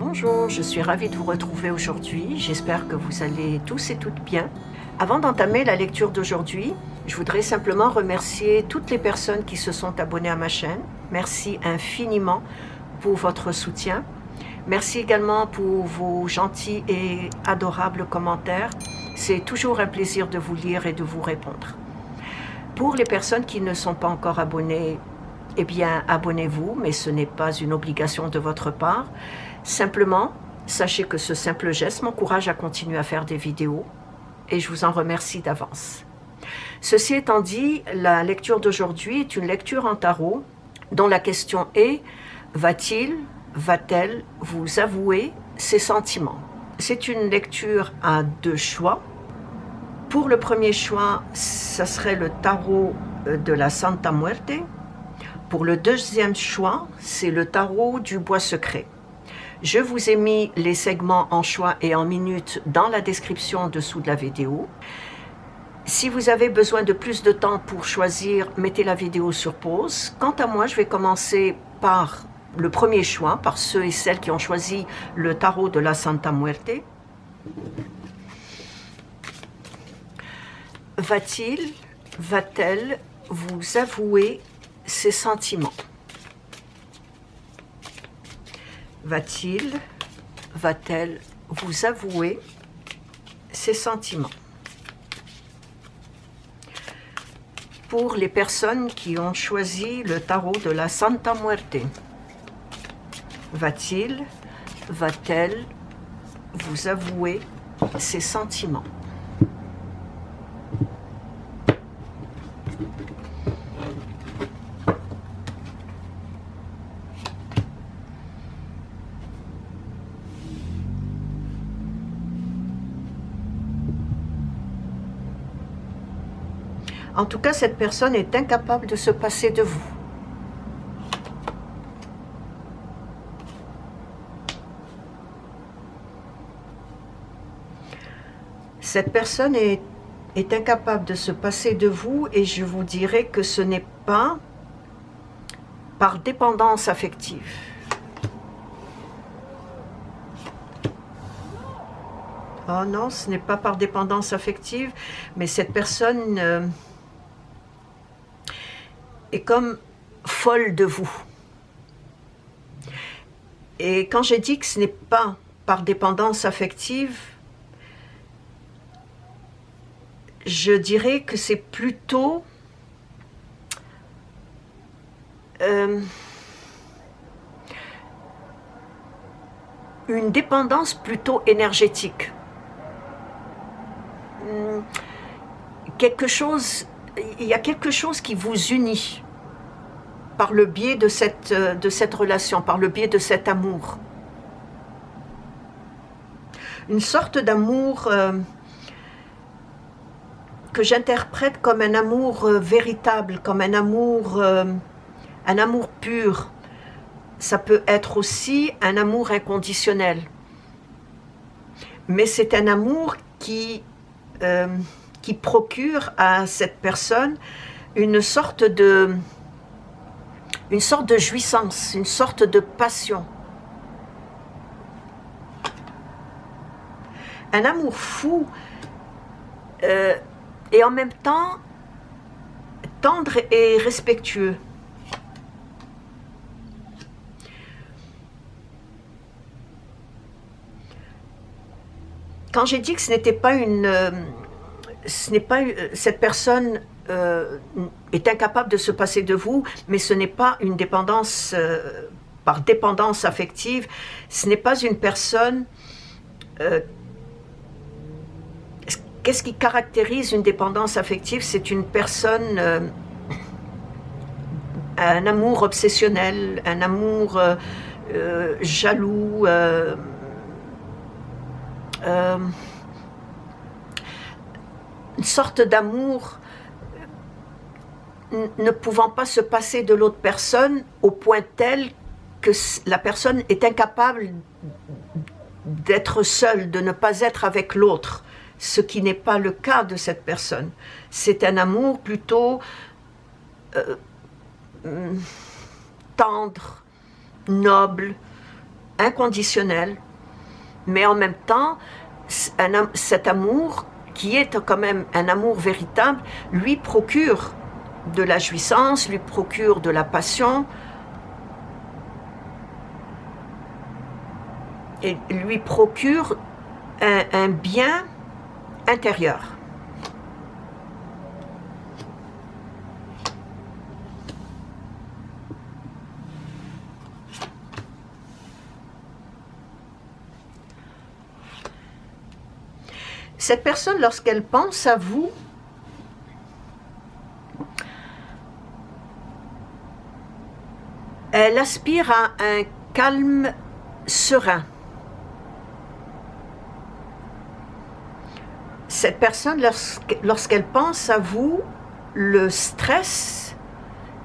Bonjour, je suis ravie de vous retrouver aujourd'hui. J'espère que vous allez tous et toutes bien. Avant d'entamer la lecture d'aujourd'hui, je voudrais simplement remercier toutes les personnes qui se sont abonnées à ma chaîne. Merci infiniment pour votre soutien. Merci également pour vos gentils et adorables commentaires. C'est toujours un plaisir de vous lire et de vous répondre. Pour les personnes qui ne sont pas encore abonnées, eh bien, abonnez-vous, mais ce n'est pas une obligation de votre part. Simplement, sachez que ce simple geste m'encourage à continuer à faire des vidéos et je vous en remercie d'avance. Ceci étant dit, la lecture d'aujourd'hui est une lecture en tarot dont la question est « Va-t-elle vous avouer ses sentiments ?» C'est une lecture à deux choix. Pour le premier choix, ça serait le tarot de la Santa Muerte. Pour le deuxième choix, c'est le tarot du bois secret. Je vous ai mis les segments en choix et en minutes dans la description dessous de la vidéo. Si vous avez besoin de plus de temps pour choisir, mettez la vidéo sur pause. Quant à moi, je vais commencer par le premier choix, par ceux et celles qui ont choisi le tarot de la Santa Muerte. Va-t-elle vous avouer ses sentiments? Va-t-elle vous avouer ses sentiments? Pour les personnes qui ont choisi le tarot de la Santa Muerte, va-t-elle vous avouer ses sentiments? En tout cas, cette personne est incapable de se passer de vous. Cette personne est incapable de se passer de vous et je vous dirais que ce n'est pas par dépendance affective. Oh non, ce n'est pas par dépendance affective, mais cette personne est comme folle de vous. Et quand j'ai dit que ce n'est pas par dépendance affective, je dirais que c'est plutôt une dépendance plutôt énergétique. Il y a quelque chose qui vous unit par le biais de cette relation, par le biais de cet amour. Une sorte d'amour que j'interprète comme un amour véritable, comme un amour pur. Ça peut être aussi un amour inconditionnel. Mais c'est un amour qui procure à cette personne une sorte de jouissance, une sorte de passion. Un amour fou et en même temps tendre et respectueux. Quand j'ai dit que ce n'était pas cette personne est incapable de se passer de vous, mais ce n'est pas une dépendance par dépendance affective, ce n'est pas une personne. Qu'est-ce qui caractérise une dépendance affective? C'est une personne, un amour obsessionnel, un amour jaloux, une sorte d'amour ne pouvant pas se passer de l'autre personne au point tel que la personne est incapable d'être seule, de ne pas être avec l'autre, ce qui n'est pas le cas de cette personne. C'est un amour plutôt tendre, noble, inconditionnel, mais en même temps, cet amour, qui est quand même un amour véritable, lui procure de la jouissance, lui procure de la passion, et lui procure un bien intérieur. Cette personne, lorsqu'elle pense à vous, elle aspire à un calme serein. Cette personne, lorsqu'elle pense à vous, le stress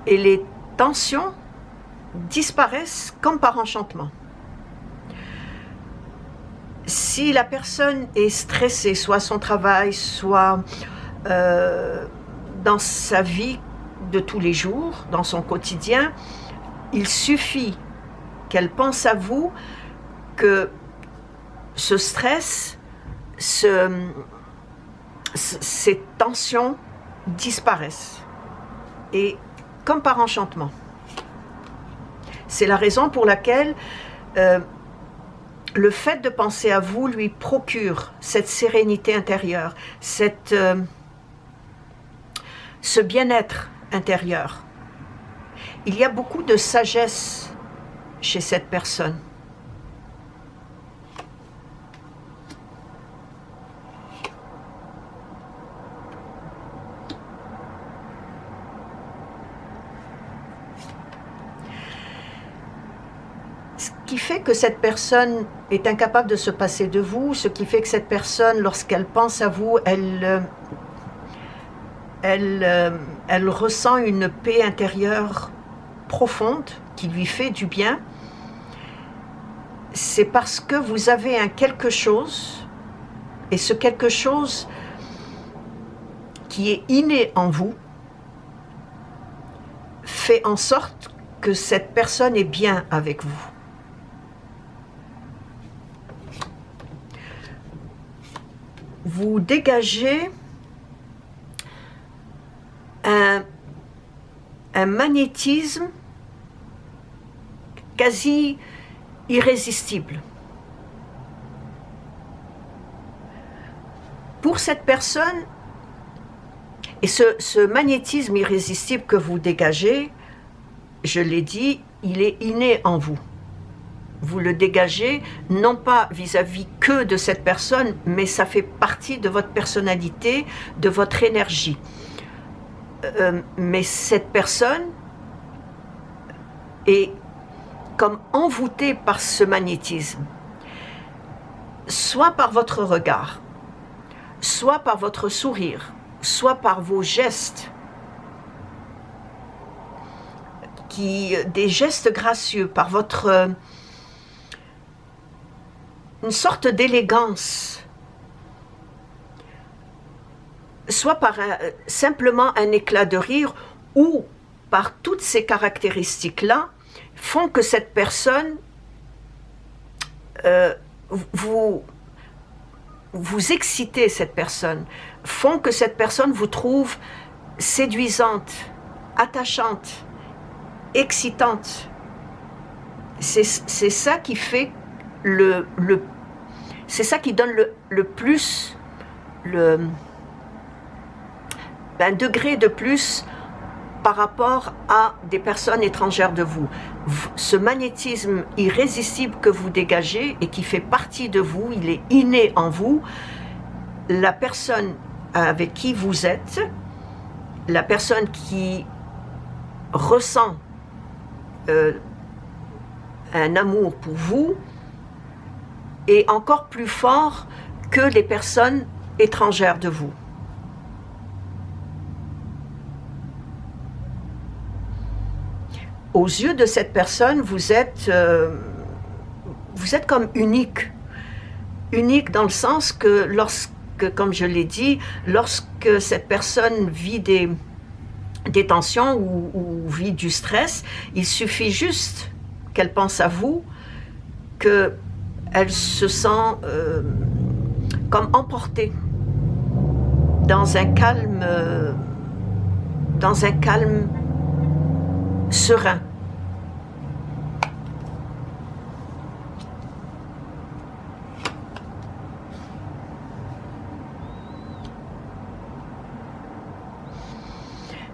et les tensions disparaissent comme par enchantement. Si la personne est stressée, soit à son travail, soit dans sa vie de tous les jours, dans son quotidien, il suffit qu'elle pense à vous, que ce stress, ces tensions disparaissent. Et comme par enchantement. C'est la raison pour laquelle le fait de penser à vous lui procure cette sérénité intérieure, ce bien-être intérieur. Il y a beaucoup de sagesse chez cette personne. Ce qui fait que cette personne est incapable de se passer de vous, ce qui fait que cette personne, lorsqu'elle pense à vous, elle ressent une paix intérieure profonde qui lui fait du bien, c'est parce que vous avez un quelque chose, et ce quelque chose qui est inné en vous fait en sorte que cette personne est bien avec vous. Vous dégagez un magnétisme quasi irrésistible. Pour cette personne, et ce magnétisme irrésistible que vous dégagez, je l'ai dit, il est inné en vous. Vous le dégagez, non pas vis-à-vis que de cette personne, mais ça fait partie de votre personnalité, de votre énergie. Mais cette personne est comme envoûtée par ce magnétisme, soit par votre regard, soit par votre sourire, soit par vos gestes, des gestes gracieux, par votre une sorte d'élégance, soit par simplement un éclat de rire, ou par toutes ces caractéristiques-là, font que cette personne, vous excitez cette personne, font que cette personne vous trouve séduisante, attachante, excitante. C'est ça qui fait c'est ça qui donne le plus, un degré de plus par rapport à des personnes étrangères de vous. Ce magnétisme irrésistible que vous dégagez et qui fait partie de vous, il est inné en vous. La personne avec qui vous êtes, la personne qui ressent un amour pour vous, est encore plus fort que les personnes étrangères de vous. Aux yeux de cette personne, vous êtes comme unique. Unique dans le sens que comme je l'ai dit, lorsque cette personne vit des tensions ou vit du stress, il suffit juste qu'elle pense à vous, qu'elle se sent comme emportée dans un calme serein.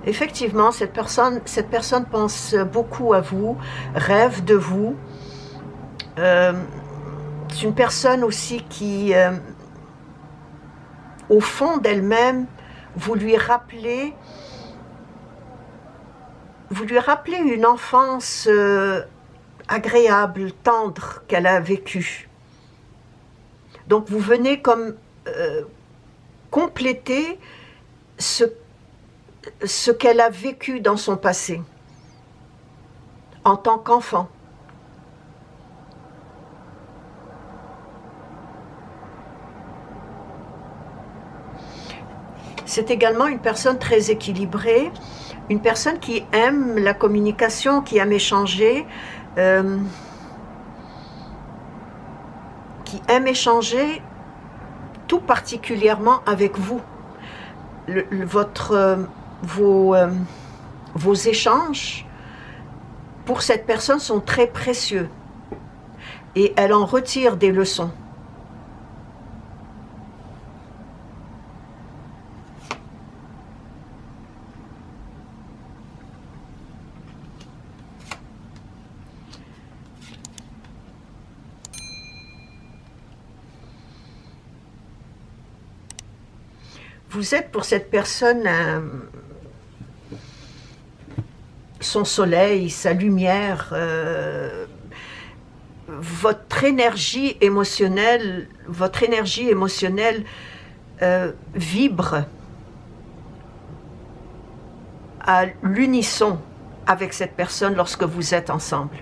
Effectivement, cette personne pense beaucoup à vous, rêve de vous. C'est une personne aussi qui, au fond d'elle-même, vous lui rappelez une enfance agréable, tendre qu'elle a vécue. Donc vous venez comme compléter ce qu'elle a vécu dans son passé, en tant qu'enfant. C'est également une personne très équilibrée, une personne qui aime la communication, qui aime échanger, tout particulièrement avec vous. Vos échanges pour cette personne sont très précieux et elle en retire des leçons. Vous êtes pour cette personne son soleil, sa lumière, votre énergie émotionnelle vibre à l'unisson avec cette personne lorsque vous êtes ensemble.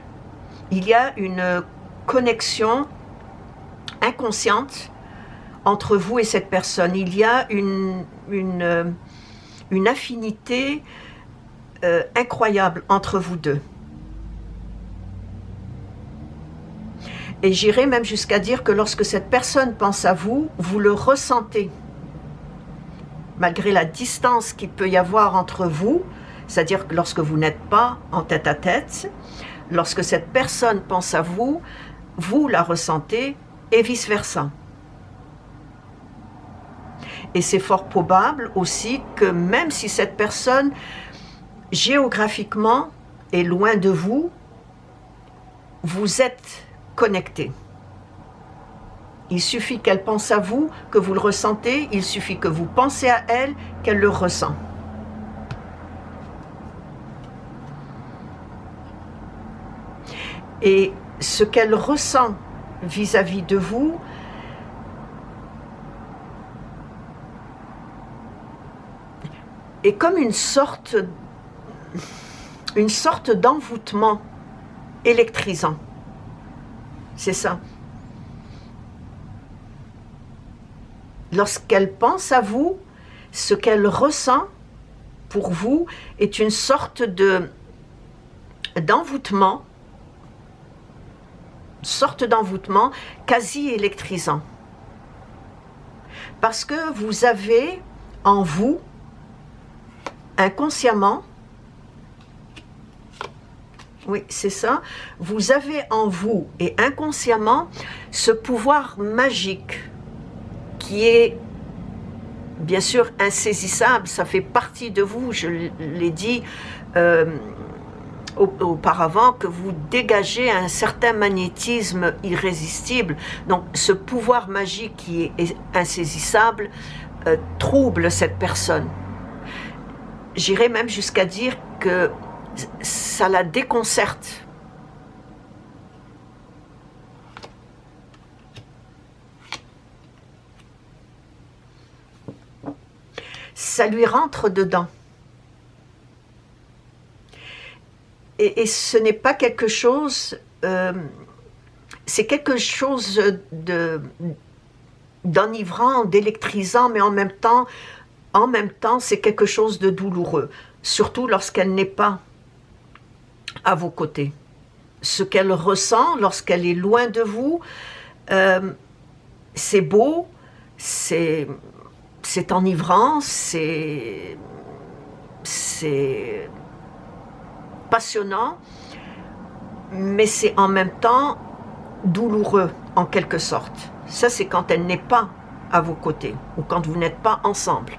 Il y a une connexion inconsciente entre vous et cette personne. Il y a une affinité incroyable entre vous deux. Et j'irai même jusqu'à dire que lorsque cette personne pense à vous, vous le ressentez. Malgré la distance qu'il peut y avoir entre vous, c'est-à-dire que lorsque vous n'êtes pas en tête-à-tête, lorsque cette personne pense à vous, vous la ressentez et vice-versa. Et c'est fort probable aussi que même si cette personne, géographiquement, est loin de vous, vous êtes connectés. Il suffit qu'elle pense à vous, que vous le ressentez, il suffit que vous pensez à elle, qu'elle le ressent. Et ce qu'elle ressent vis-à-vis de vous, est comme une sorte d'envoûtement électrisant. C'est ça. Lorsqu'elle pense à vous, ce qu'elle ressent pour vous est une sorte d'envoûtement quasi électrisant. Parce que vous avez en vous, inconsciemment, oui, c'est ça, vous avez en vous et inconsciemment ce pouvoir magique qui est bien sûr insaisissable, ça fait partie de vous, je l'ai dit auparavant, que vous dégagez un certain magnétisme irrésistible. Donc ce pouvoir magique qui est insaisissable trouble cette personne. J'irais même jusqu'à dire que ça la déconcerte. Ça lui rentre dedans. Et ce n'est pas quelque chose, c'est quelque chose d'enivrant, d'électrisant, mais en même temps, c'est quelque chose de douloureux, surtout lorsqu'elle n'est pas à vos côtés. ce qu'elle ressent lorsqu'elle est loin de vous. C'est beau, c'est enivrant, c'est passionnant, mais c'est en même temps douloureux en quelque sorte. Ça, c'est quand elle n'est pas à vos côtés ou quand vous n'êtes pas ensemble.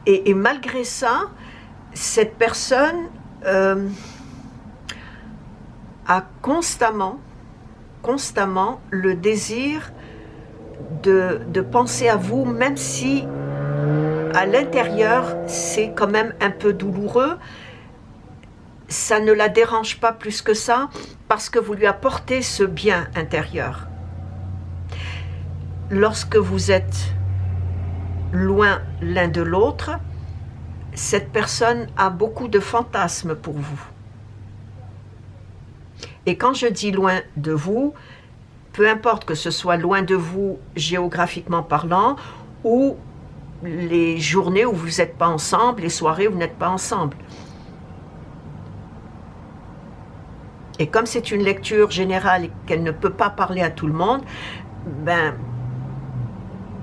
Et malgré ça, cette personne a constamment le désir de penser à vous, même si à l'intérieur c'est quand même un peu douloureux. Ça ne la dérange pas plus que ça, parce que vous lui apportez ce bien intérieur. Lorsque vous êtes loin l'un de l'autre, cette personne a beaucoup de fantasmes pour vous. Et quand je dis loin de vous, peu importe que ce soit loin de vous géographiquement parlant, ou les journées où vous n'êtes pas ensemble, les soirées où vous n'êtes pas ensemble. Et comme c'est une lecture générale et qu'elle ne peut pas parler à tout le monde,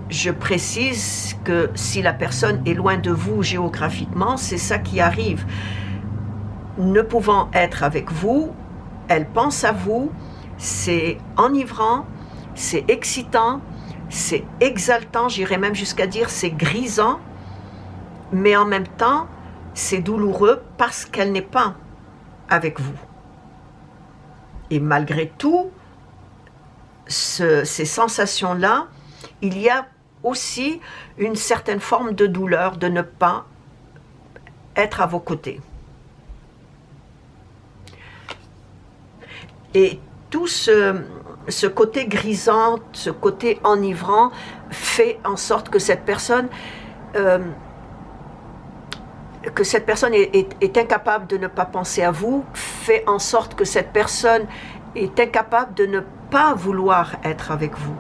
je précise que si la personne est loin de vous géographiquement, c'est ça qui arrive. Ne pouvant être avec vous, elle pense à vous, c'est enivrant, c'est excitant, c'est exaltant, j'irais même jusqu'à dire c'est grisant, mais en même temps, c'est douloureux parce qu'elle n'est pas avec vous. Et malgré tout, ces sensations-là, il y a aussi une certaine forme de douleur de ne pas être à vos côtés. Et tout ce côté grisant, ce côté enivrant fait en sorte que cette personne est incapable de ne pas penser à vous, fait en sorte que cette personne est incapable de ne pas vouloir être avec vous.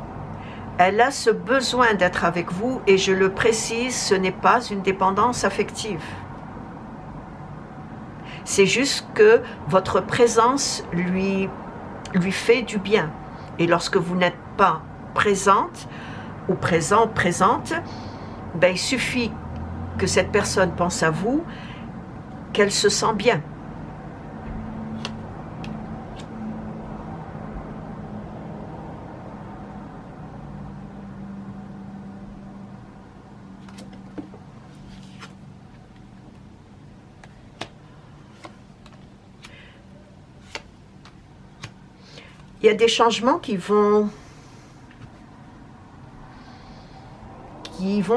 Elle a ce besoin d'être avec vous, et je le précise, ce n'est pas une dépendance affective. C'est juste que votre présence lui fait du bien. Et lorsque vous n'êtes pas présente, ou présente, il suffit que cette personne pense à vous, qu'elle se sent bien. Il y a des changements qui vont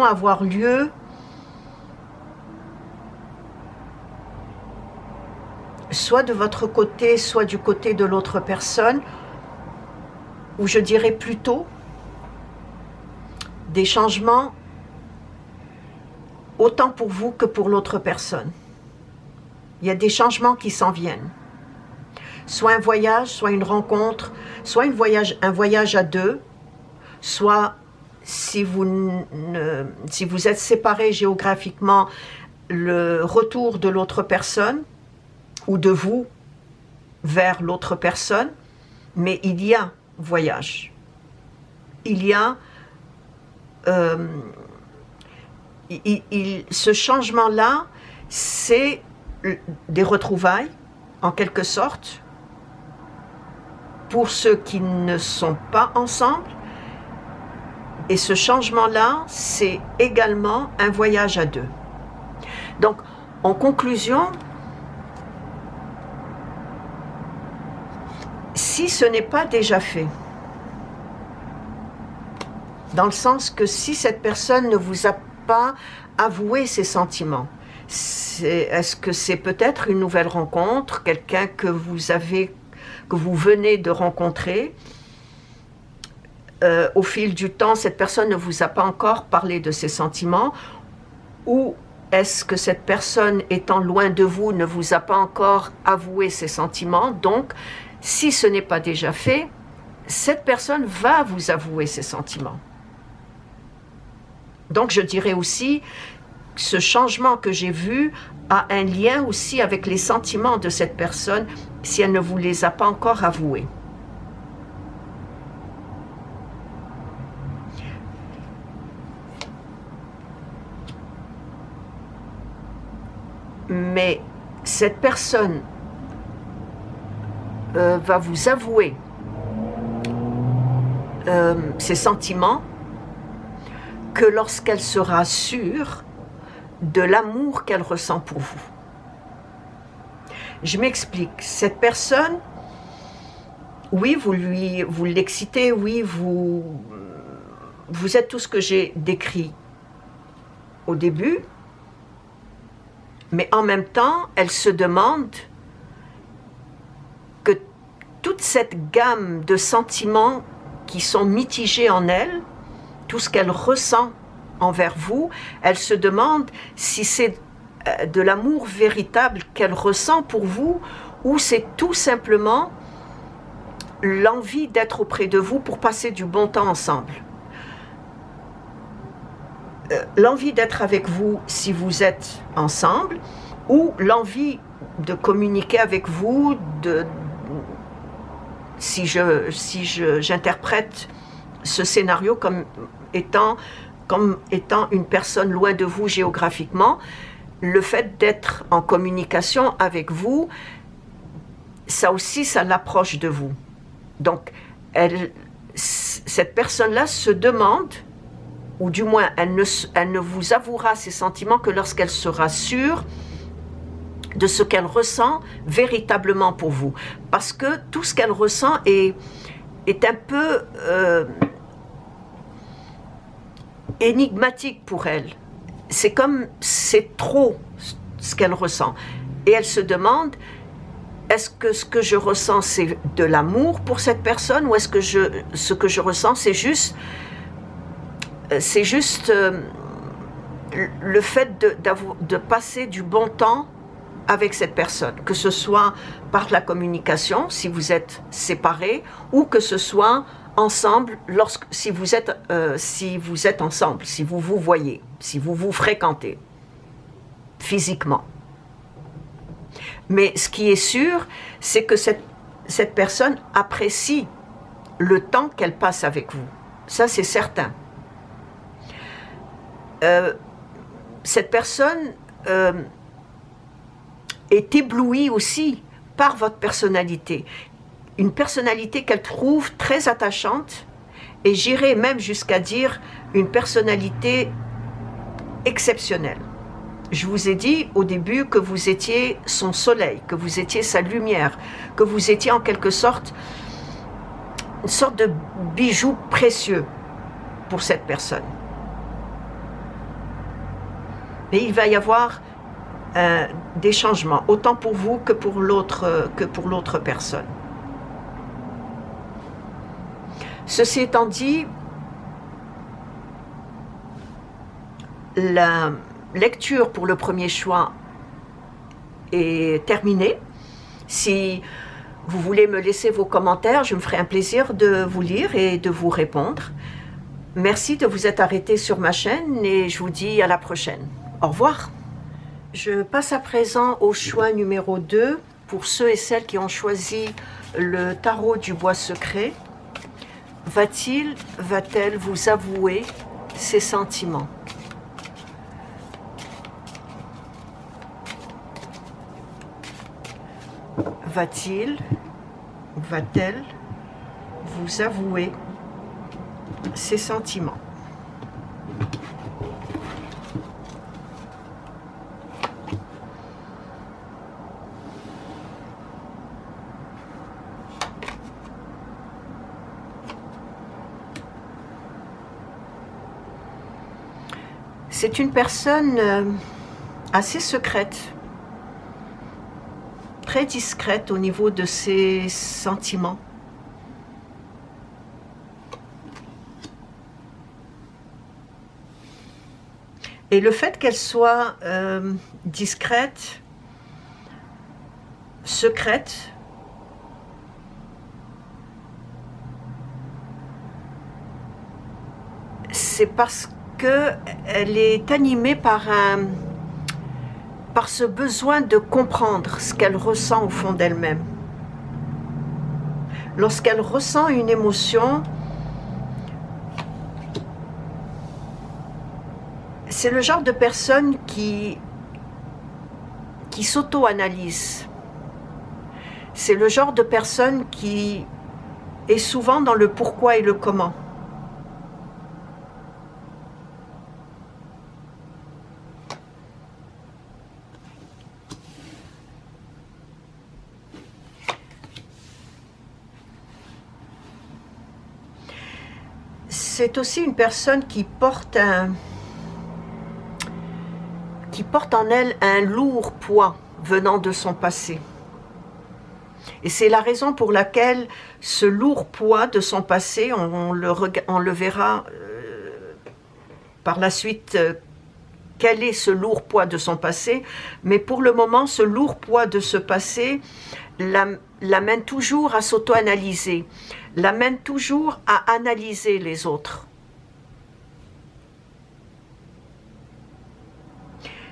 avoir lieu soit de votre côté, soit du côté de l'autre personne, ou je dirais plutôt des changements autant pour vous que pour l'autre personne. Il y a des changements qui s'en viennent. Soit un voyage, soit une rencontre, soit un voyage à deux, soit si vous êtes séparés géographiquement, le retour de l'autre personne ou de vous vers l'autre personne, mais il y a voyage. Il y a ce changement-là, c'est des retrouvailles, en quelque sorte, pour ceux qui ne sont pas ensemble. Et ce changement-là, c'est également un voyage à deux. Donc, en conclusion, si ce n'est pas déjà fait, dans le sens que si cette personne ne vous a pas avoué ses sentiments, est-ce que c'est peut-être une nouvelle rencontre, quelqu'un que vous venez de rencontrer, au fil du temps, cette personne ne vous a pas encore parlé de ses sentiments, ou est-ce que cette personne, étant loin de vous, ne vous a pas encore avoué ses sentiments? Donc, si ce n'est pas déjà fait, cette personne va vous avouer ses sentiments. Donc je dirais aussi, ce changement que j'ai vu a un lien aussi avec les sentiments de cette personne si elle ne vous les a pas encore avoués. Mais cette personne va vous avouer ses sentiments que lorsqu'elle sera sûre de l'amour qu'elle ressent pour vous. Je m'explique. Cette personne, oui, vous l'excitez, oui, vous êtes tout ce que j'ai décrit au début, mais en même temps, elle se demande que toute cette gamme de sentiments qui sont mitigés en elle, tout ce qu'elle ressent envers vous, elle se demande si c'est de l'amour véritable qu'elle ressent pour vous ou c'est tout simplement l'envie d'être auprès de vous pour passer du bon temps ensemble. L'envie d'être avec vous si vous êtes ensemble ou l'envie de communiquer avec vous, si j'interprète ce scénario comme étant une personne loin de vous géographiquement, le fait d'être en communication avec vous, ça aussi, ça l'approche de vous. Donc, cette personne-là se demande, ou du moins, elle ne vous avouera ses sentiments que lorsqu'elle sera sûre de ce qu'elle ressent véritablement pour vous. Parce que tout ce qu'elle ressent est un peu énigmatique pour elle. C'est comme, c'est trop ce qu'elle ressent. Et elle se demande, est-ce que ce que je ressens, c'est de l'amour pour cette personne, ou est-ce que ce que je ressens, c'est juste le fait de passer du bon temps avec cette personne, que ce soit par la communication, si vous êtes séparés, ou que ce soit ensemble, si vous êtes ensemble, si vous vous voyez, si vous vous fréquentez physiquement. Mais ce qui est sûr, c'est que cette personne apprécie le temps qu'elle passe avec vous. Ça, c'est certain. Cette personne est éblouie aussi par votre personnalité. Une personnalité qu'elle trouve très attachante, et j'irais même jusqu'à dire une personnalité exceptionnelle. Je vous ai dit au début que vous étiez son soleil, que vous étiez sa lumière, que vous étiez en quelque sorte une sorte de bijou précieux pour cette personne. Mais il va y avoir des changements, autant pour vous que pour l'autre personne. Ceci étant dit, la lecture pour le premier choix est terminée. Si vous voulez me laisser vos commentaires, je me ferai un plaisir de vous lire et de vous répondre. Merci de vous être arrêté sur ma chaîne et je vous dis à la prochaine. Au revoir. Je passe à présent au choix numéro 2 pour ceux et celles qui ont choisi le tarot du bois secret. Va-t-elle vous avouer ses sentiments? Va-t-elle vous avouer ses sentiments? C'est une personne assez secrète, très discrète au niveau de ses sentiments. Et le fait qu'elle soit discrète, secrète, c'est parce qu'elle est animée par ce besoin de comprendre ce qu'elle ressent au fond d'elle-même. Lorsqu'elle ressent une émotion, c'est le genre de personne qui s'auto-analyse. C'est le genre de personne qui est souvent dans le pourquoi et le comment. C'est aussi une personne qui porte en elle un lourd poids venant de son passé. Et c'est la raison pour laquelle ce lourd poids de son passé, on le verra par la suite, quel est ce lourd poids de son passé, mais pour le moment, ce lourd poids de ce passé l'amène toujours à s'auto-analyser, l'amène toujours à analyser les autres.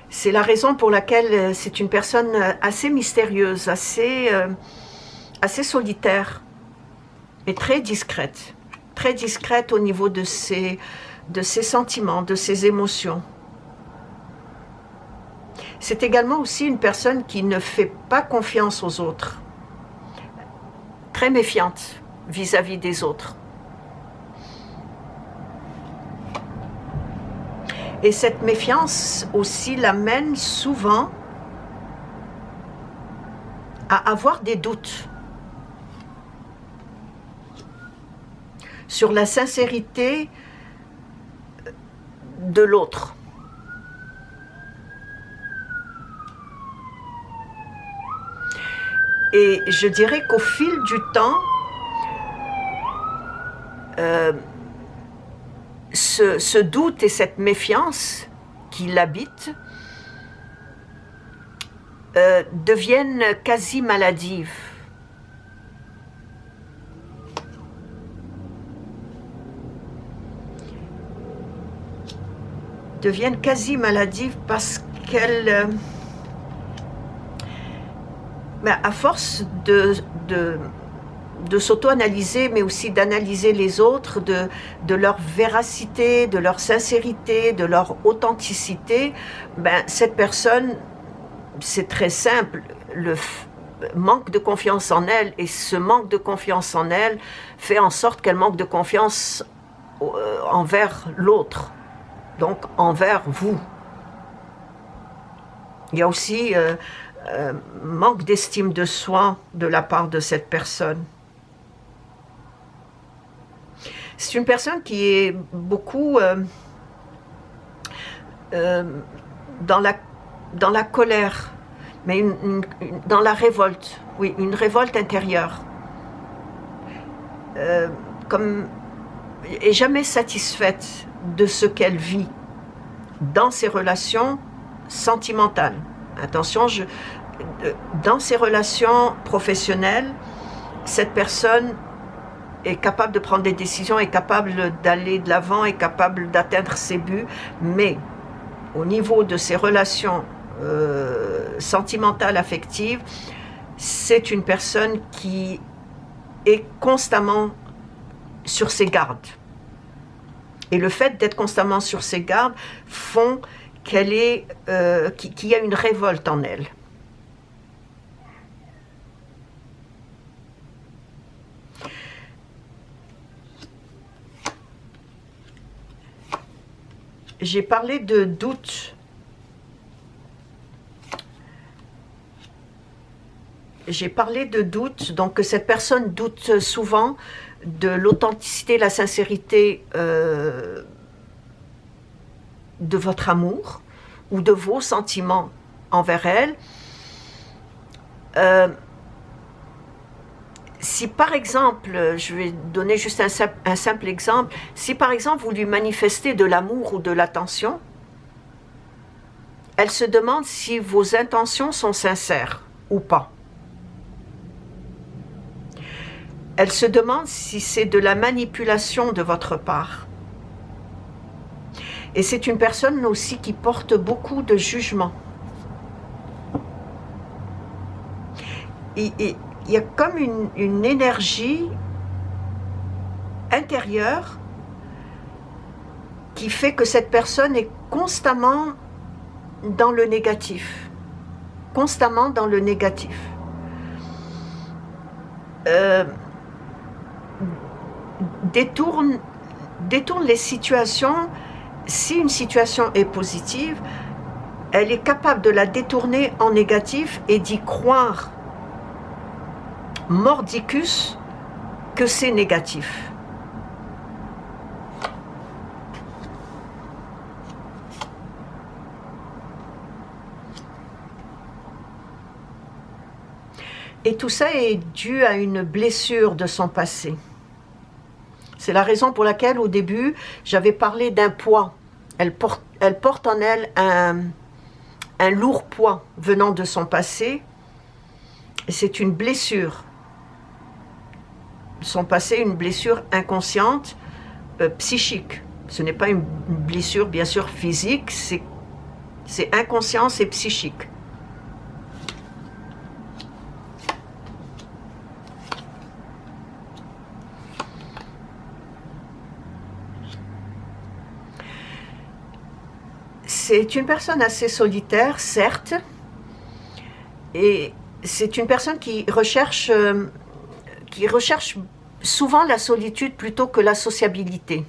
C'est la raison pour laquelle c'est une personne assez mystérieuse, assez solitaire et très discrète au niveau de ses sentiments, de ses émotions. C'est également aussi une personne qui ne fait pas confiance aux autres, très méfiante vis-à-vis des autres. Et cette méfiance aussi l'amène souvent à avoir des doutes sur la sincérité de l'autre. Et je dirais qu'au fil du temps, ce doute et cette méfiance qui l'habitent deviennent quasi maladives. Deviennent quasi maladives parce qu'elles, à force de s'auto-analyser, mais aussi d'analyser les autres, de leur véracité, de leur sincérité, de leur authenticité, cette personne, c'est très simple, manque de confiance en elle, et ce manque de confiance en elle fait en sorte qu'elle manque de confiance envers l'autre, donc envers vous. Il y a aussi manque d'estime de soi de la part de cette personne. C'est une personne qui est beaucoup dans la colère, mais dans la révolte, oui, une révolte intérieure. Comme est jamais satisfaite de ce qu'elle vit dans ses relations sentimentales. Attention, dans ses relations professionnelles, cette personne est capable de prendre des décisions, est capable d'aller de l'avant, est capable d'atteindre ses buts, mais au niveau de ses relations sentimentales, affectives, c'est une personne qui est constamment sur ses gardes. Et le fait d'être constamment sur ses gardes font qu'il y a une révolte en elle. J'ai parlé de doute. J'ai parlé de doute, donc que cette personne doute souvent de l'authenticité, la sincérité de votre amour ou de vos sentiments envers elle. Si par exemple, je vais donner juste un simple exemple, si par exemple vous lui manifestez de l'amour ou de l'attention, elle se demande si vos intentions sont sincères ou pas. Elle se demande si c'est de la manipulation de votre part. Et c'est une personne aussi qui porte beaucoup de jugement. Il y a comme une énergie intérieure qui fait que cette personne est constamment dans le négatif. Constamment dans le négatif. Détourne les situations. Si une situation est positive, elle est capable de la détourner en négatif et d'y croire mordicus que c'est négatif. Et tout ça est dû à une blessure de son passé. C'est la raison pour laquelle, au début, j'avais parlé d'un poids. Elle porte en elle un lourd poids venant de son passé. Et c'est une blessure. Son passé, une blessure inconsciente, psychique. Ce n'est pas une blessure, bien sûr, physique, c'est inconscient, c'est psychique. C'est une personne assez solitaire, certes, et c'est une personne qui recherche souvent la solitude plutôt que la sociabilité.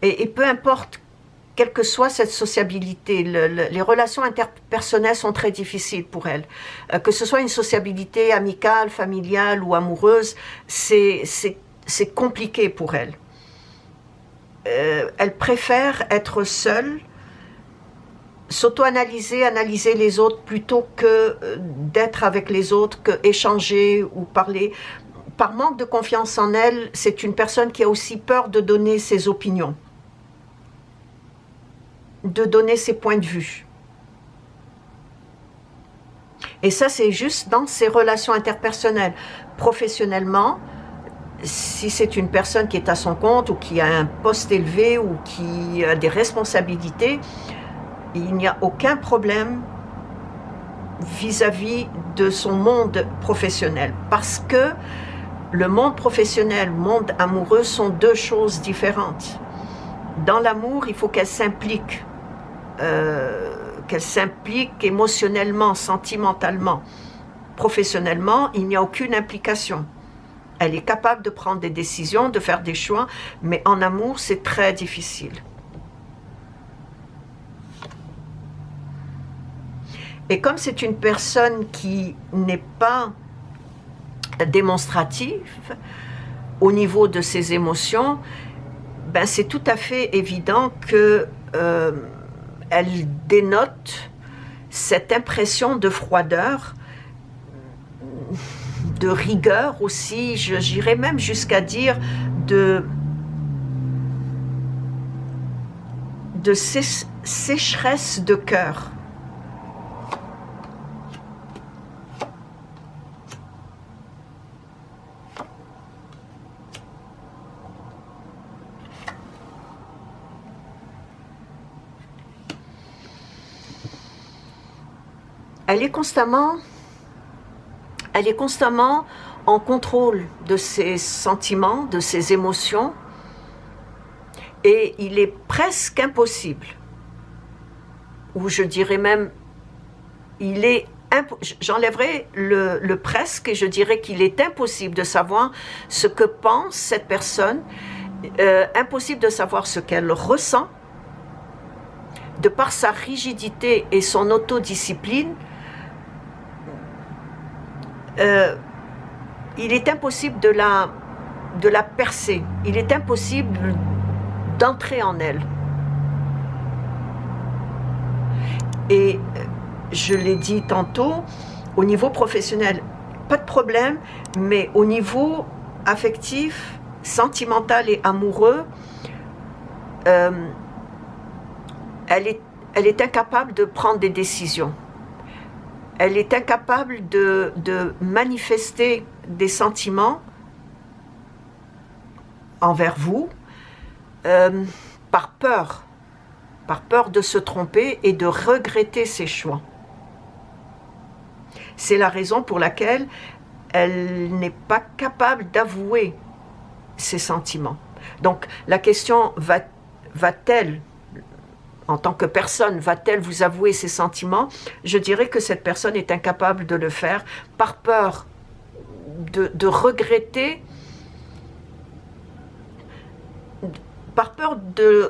Et peu importe, quelle que soit cette sociabilité, les relations interpersonnelles sont très difficiles pour elle. Que ce soit une sociabilité amicale, familiale ou amoureuse, c'est compliqué pour elle. Elle préfère être seule, s'auto-analyser, analyser les autres plutôt que d'être avec les autres, que échanger ou parler. Par manque de confiance en elle, c'est une personne qui a aussi peur de donner ses opinions, de donner ses points de vue. Et ça, c'est juste dans ses relations interpersonnelles. Professionnellement, si c'est une personne qui est à son compte ou qui a un poste élevé ou qui a des responsabilités, il n'y a aucun problème vis-à-vis de son monde professionnel. Parce que le monde professionnel, le monde amoureux sont deux choses différentes. Dans l'amour, il faut qu'elle s'implique émotionnellement, sentimentalement. Professionnellement, il n'y a aucune implication. Elle est capable de prendre des décisions, de faire des choix, mais en amour, c'est très difficile. Et comme c'est une personne qui n'est pas démonstrative au niveau de ses émotions, ben c'est tout à fait évident que elle dénote cette impression de froideur, de rigueur aussi, j'irais même jusqu'à dire de sécheresse de cœur. Elle est constamment en contrôle de ses sentiments, de ses émotions, et il est presque impossible, ou je dirais même, j'enlèverai le presque et je dirais qu'il est impossible de savoir ce que pense cette personne, impossible de savoir ce qu'elle ressent, de par sa rigidité et son autodiscipline. Il est impossible de la percer, il est impossible d'entrer en elle. Et je l'ai dit tantôt, au niveau professionnel, pas de problème, mais au niveau affectif, sentimental et amoureux, elle est incapable de prendre des décisions. Elle est incapable de manifester des sentiments envers vous euh, par peur de se tromper et de regretter ses choix. C'est la raison pour laquelle elle n'est pas capable d'avouer ses sentiments. Donc la question, va-t-elle, en tant que personne, va-t-elle vous avouer ses sentiments? Je dirais que cette personne est incapable de le faire par peur de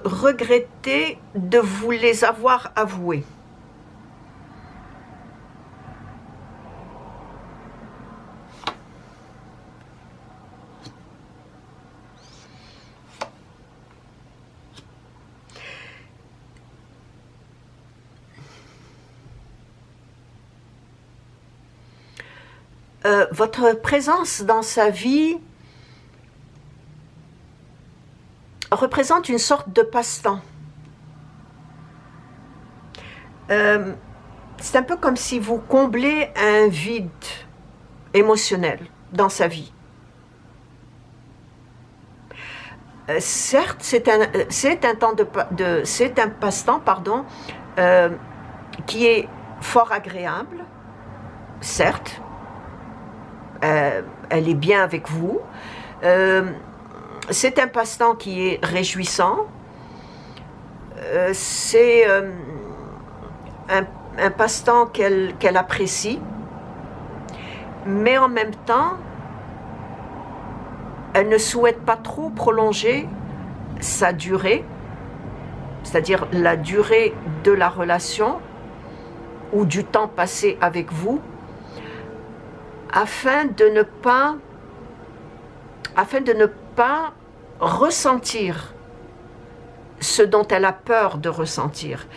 regretter, de vous les avoir avoués. Votre présence dans sa vie représente une sorte de passe-temps. C'est un peu comme si vous comblez un vide émotionnel dans sa vie. Certes, c'est un passe-temps, qui est fort agréable, certes. Elle est bien avec vous. C'est un passe-temps qui est réjouissant. C'est un passe-temps qu'elle apprécie. Mais en même temps, elle ne souhaite pas trop prolonger sa durée, c'est-à-dire la durée de la relation ou du temps passé avec vous, afin de ne pas ressentir ce dont elle a peur de ressentir.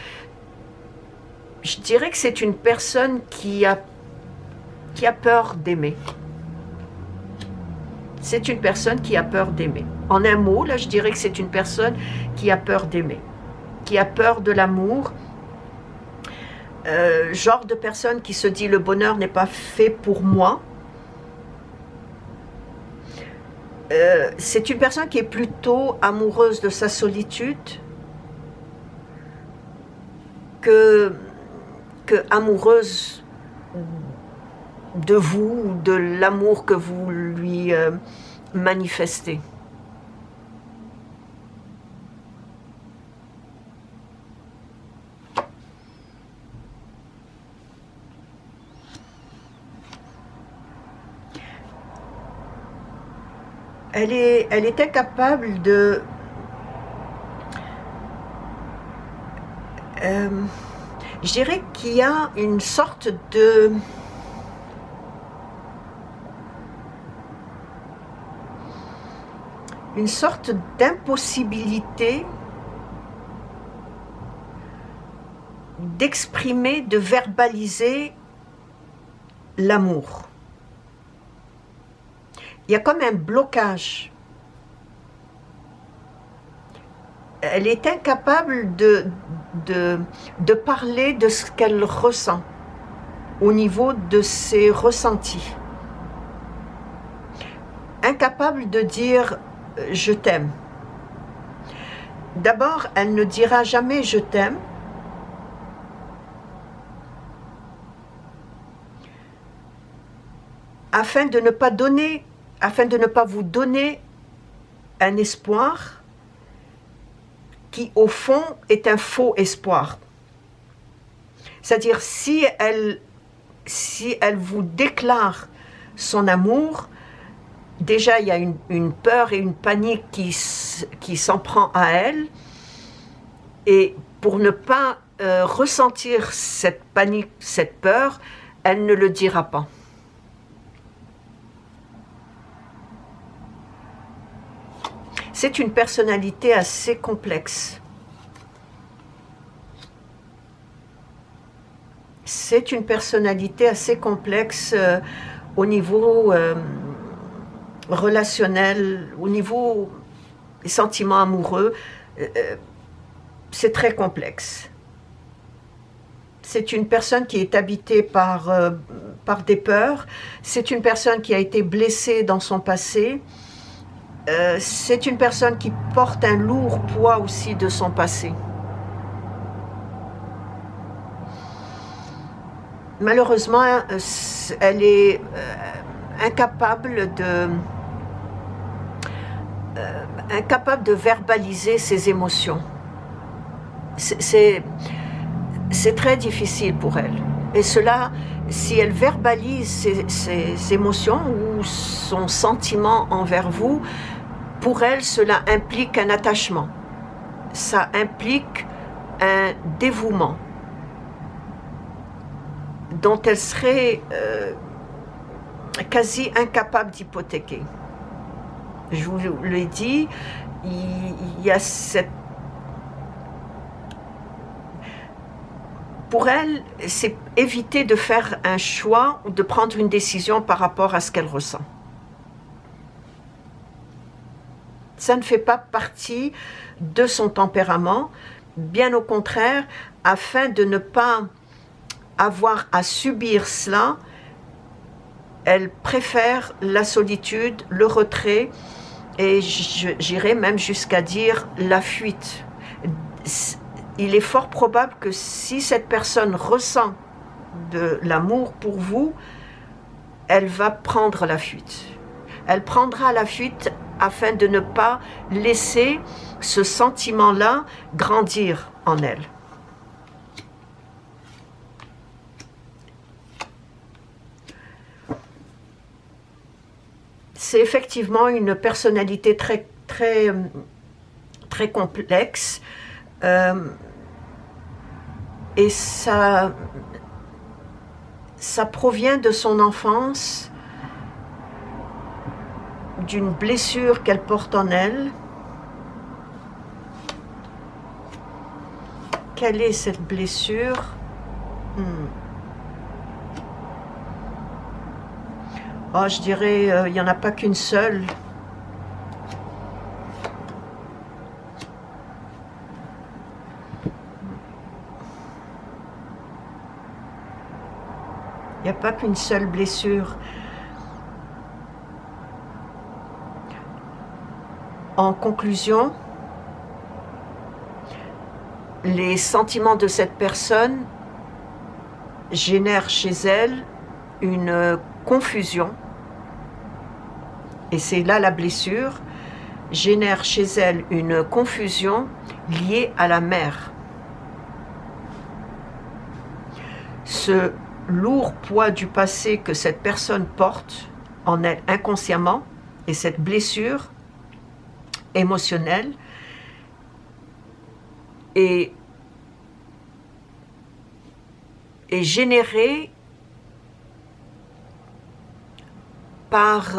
Je dirais que c'est une personne qui a peur d'aimer. C'est une personne qui a peur d'aimer. En un mot, là, je dirais que c'est une personne qui a peur d'aimer, qui a peur de l'amour. Genre de personne qui se dit le bonheur n'est pas fait pour moi. C'est une personne qui est plutôt amoureuse de sa solitude que amoureuse de vous ou de l'amour que vous lui manifestez. Elle est incapable de... je dirais qu'il y a une sorte d'impossibilité d'exprimer, de verbaliser l'amour. Il y a comme un blocage. Elle est incapable de parler de ce qu'elle ressent au niveau de ses ressentis. Incapable de dire « je t'aime ». D'abord, elle ne dira jamais « je t'aime ». Afin de ne pas vous donner un espoir qui, au fond, est un faux espoir. C'est-à-dire, si elle vous déclare son amour, déjà, il y a une peur et une panique qui s'en prend à elle. Et pour ne pas ressentir cette panique, cette peur, elle ne le dira pas. C'est une personnalité assez complexe. C'est une personnalité assez complexe au niveau relationnel, au niveau des sentiments amoureux. C'est très complexe. C'est une personne qui est habitée par des peurs. C'est une personne qui a été blessée dans son passé. c'est une personne qui porte un lourd poids aussi de son passé. Malheureusement, elle est incapable de verbaliser ses émotions. C'est très difficile pour elle. Et cela, si elle verbalise ses émotions ou son sentiment envers vous, pour elle, cela implique un attachement. Ça implique un dévouement dont elle serait quasi incapable d'hypothéquer. Je vous l'ai dit, il y a cette... Pour elle, c'est éviter de faire un choix ou de prendre une décision par rapport à ce qu'elle ressent. Ça ne fait pas partie de son tempérament, bien au contraire, afin de ne pas avoir à subir cela, elle préfère la solitude, le retrait, et j'irais même jusqu'à dire la fuite. Il est fort probable que si cette personne ressent de l'amour pour vous, elle va prendre la fuite. Elle prendra la fuite afin de ne pas laisser ce sentiment-là grandir en elle. C'est effectivement une personnalité très complexe, et ça provient de son enfance, d'une blessure qu'elle porte en elle. Quelle est cette blessure? Oh, je dirais, il n'y en a pas qu'une seule. Il n'y a pas qu'une seule blessure. En conclusion, les sentiments de cette personne génèrent chez elle une confusion, et c'est là la blessure, génère chez elle une confusion liée à la mère. Ce lourd poids du passé que cette personne porte en elle inconsciemment, et cette blessure émotionnelle est générée par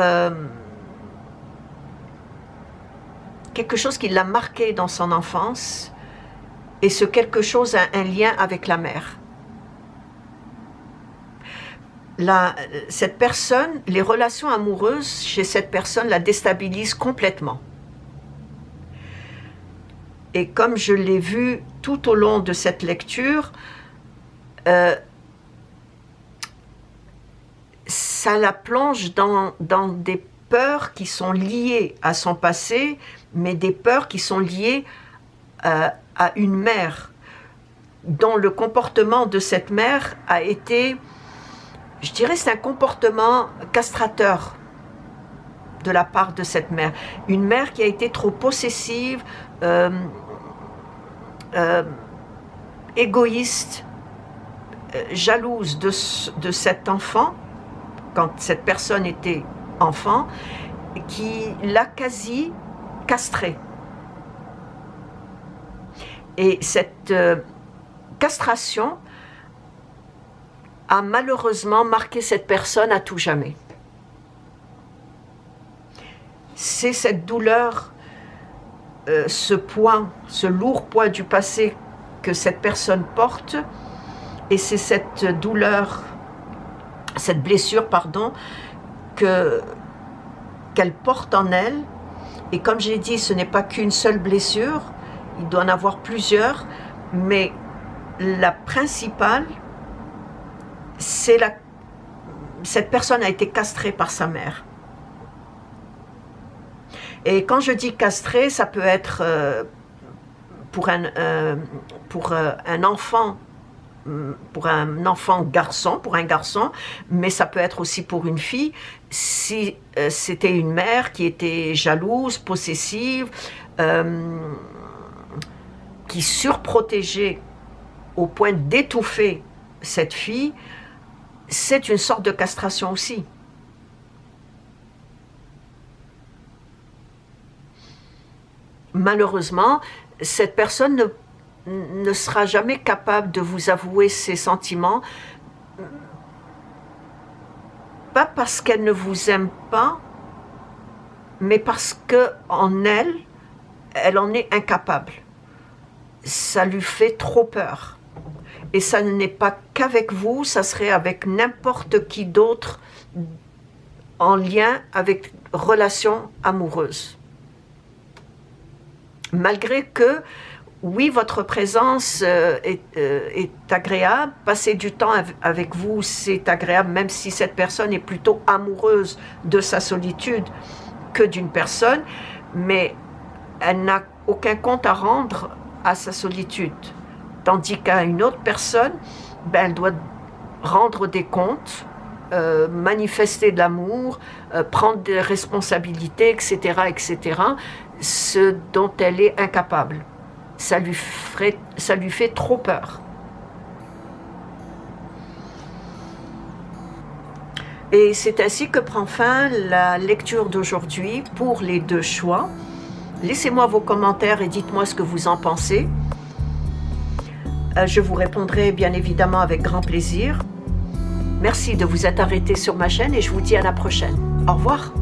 quelque chose qui l'a marqué dans son enfance, et ce quelque chose a un lien avec la mère. Cette personne, les relations amoureuses chez cette personne la déstabilisent complètement. Et comme je l'ai vu tout au long de cette lecture, ça la plonge dans des peurs qui sont liées à son passé, mais des peurs qui sont liées à une mère, dont le comportement de cette mère a été, je dirais, c'est un comportement castrateur de la part de cette mère. Une mère qui a été trop possessive, égoïste, jalouse de cet enfant, quand cette personne était enfant, qui l'a quasi castré. Et cette castration a malheureusement marqué cette personne à tout jamais. C'est cette douleur, ce poids, ce lourd poids du passé que cette personne porte, et c'est cette douleur, cette blessure, pardon, qu'elle porte en elle. Et comme j'ai dit, ce n'est pas qu'une seule blessure, il doit en avoir plusieurs, mais la principale, c'est cette personne a été castrée par sa mère. Et quand je dis castré, ça peut être pour un enfant, garçon, pour un garçon, mais ça peut être aussi pour une fille, si c'était une mère qui était jalouse, possessive, qui surprotégeait au point d'étouffer cette fille, c'est une sorte de castration aussi. Malheureusement, cette personne ne sera jamais capable de vous avouer ses sentiments, pas parce qu'elle ne vous aime pas, mais parce qu'en elle, elle en est incapable. Ça lui fait trop peur. Et ça n'est pas qu'avec vous, ça serait avec n'importe qui d'autre en lien avec relation amoureuse. Malgré que, oui, votre présence est agréable, passer du temps avec vous, c'est agréable, même si cette personne est plutôt amoureuse de sa solitude que d'une personne, mais elle n'a aucun compte à rendre à sa solitude. Tandis qu'à une autre personne, elle doit rendre des comptes, manifester de l'amour, prendre des responsabilités, etc., etc., ce dont elle est incapable. Ça lui fait trop peur. Et c'est ainsi que prend fin la lecture d'aujourd'hui pour les deux choix. Laissez-moi vos commentaires et dites-moi ce que vous en pensez. Je vous répondrai bien évidemment avec grand plaisir. Merci de vous être arrêté sur ma chaîne et je vous dis à la prochaine. Au revoir.